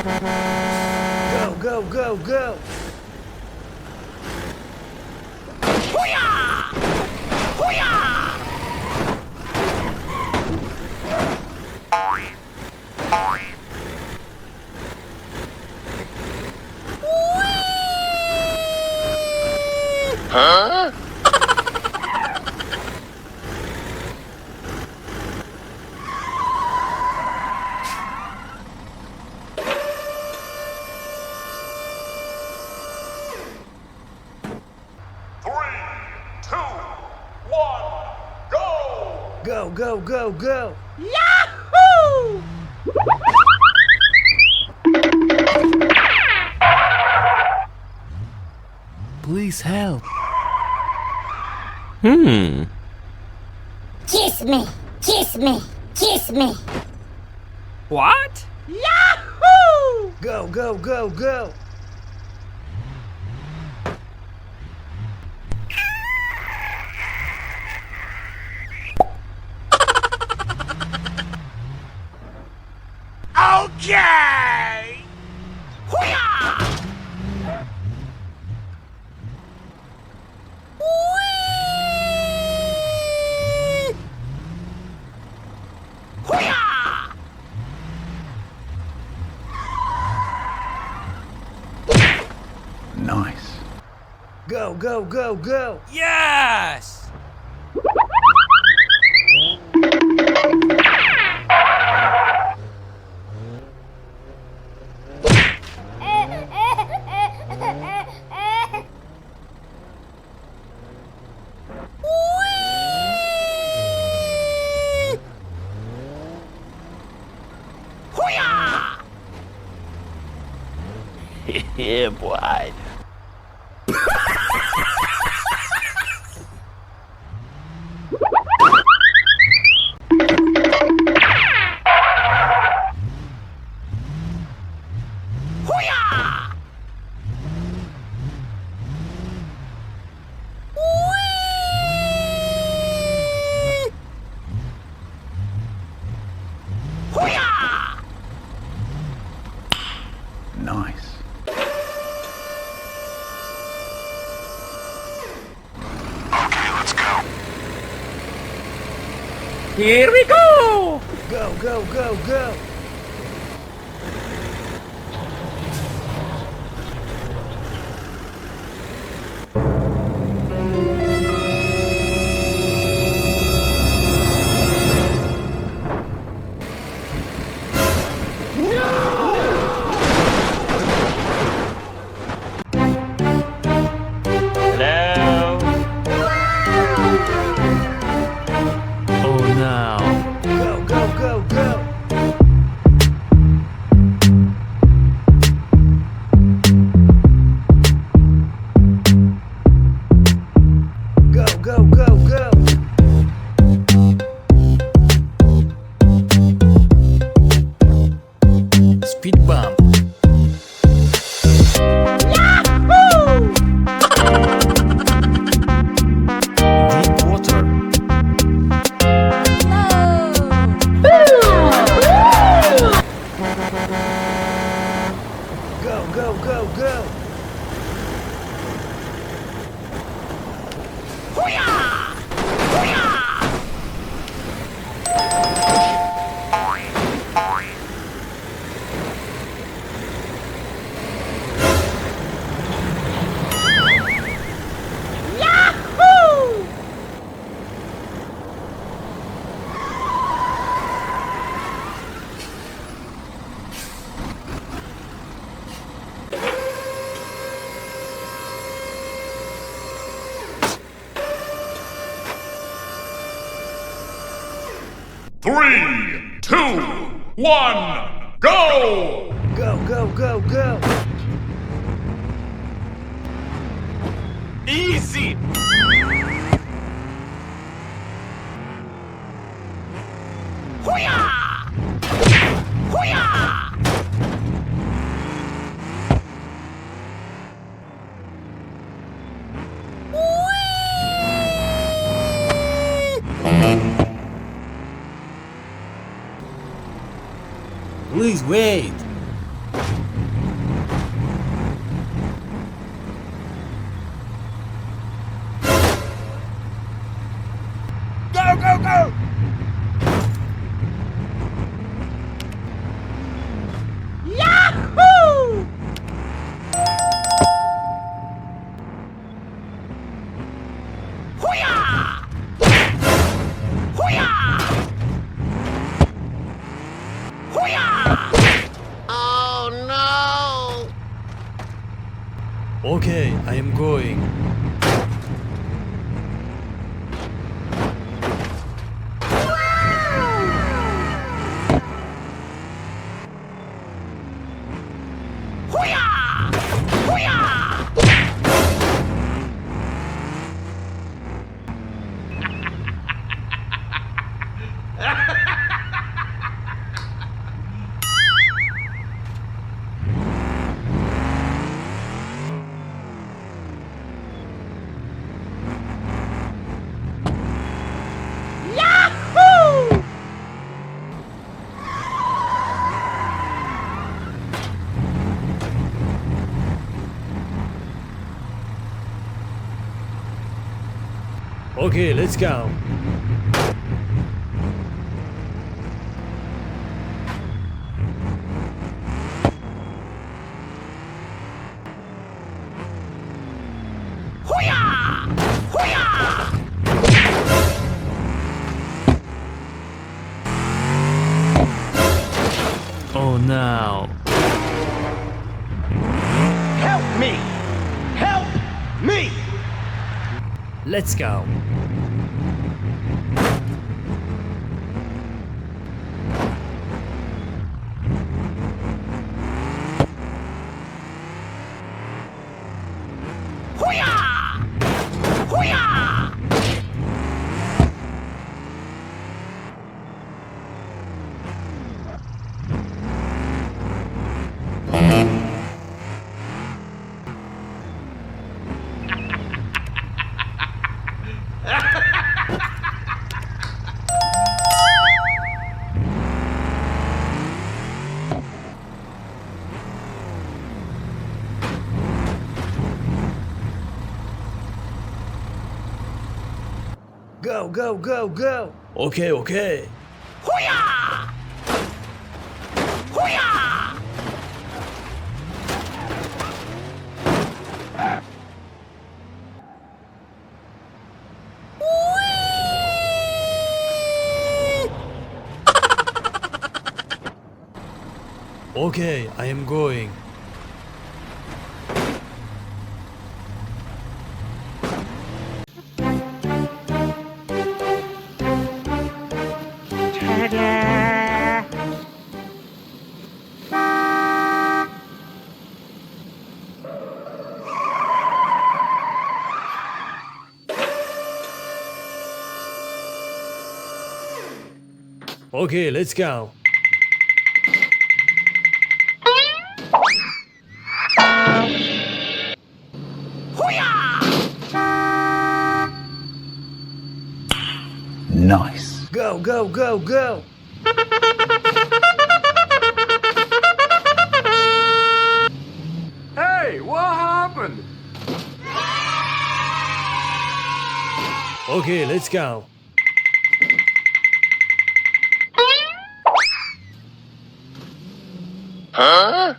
Go, go, go, go! Hoo-yah! Hoo-yah! Huh? Go, go, go, go! Yahoo! Please help. Kiss me, kiss me, kiss me. What? Yahoo! Go, go, go, go! Okay! Hoo-yah! Whee! Hoo-yah! Nice. Go, go, go, go! Yes! Hoo-yah! Yeah, boy. Hoo-yah! Whee! Hoo-yah! Nice. Here we go! Go, go, go, go! Hello? Oh no. Go, go, go, go! Go, go, go, go! Speed bump. Yahoo! Deep water. Go, go, go, go! Hoo-yah! Hoo-yah! Yahoo! Three, two, one, go! Go, go, go, go! Easy! Hoo-yah! Hoo-yah! Please wait! Go, go, go! Yahoo! Hoo-yah! Hoo-yah! Hoo-yah! Oh no! Okay, I am going. Hoo-yah! Hoo-yah! Yahoo! Okay, let's go. Hoo-yah! Hoo-yah! Oh no. Help me! Help me! Let's go. Hoo-yah! Hoo-yah! Go, go, go, go. Okay, okay. Hoo-yah! Hoo-yah! Okay, I am going. Okay, let's go. Nice. Go, go, go, go. Hey, what happened? Okay, let's go. Huh?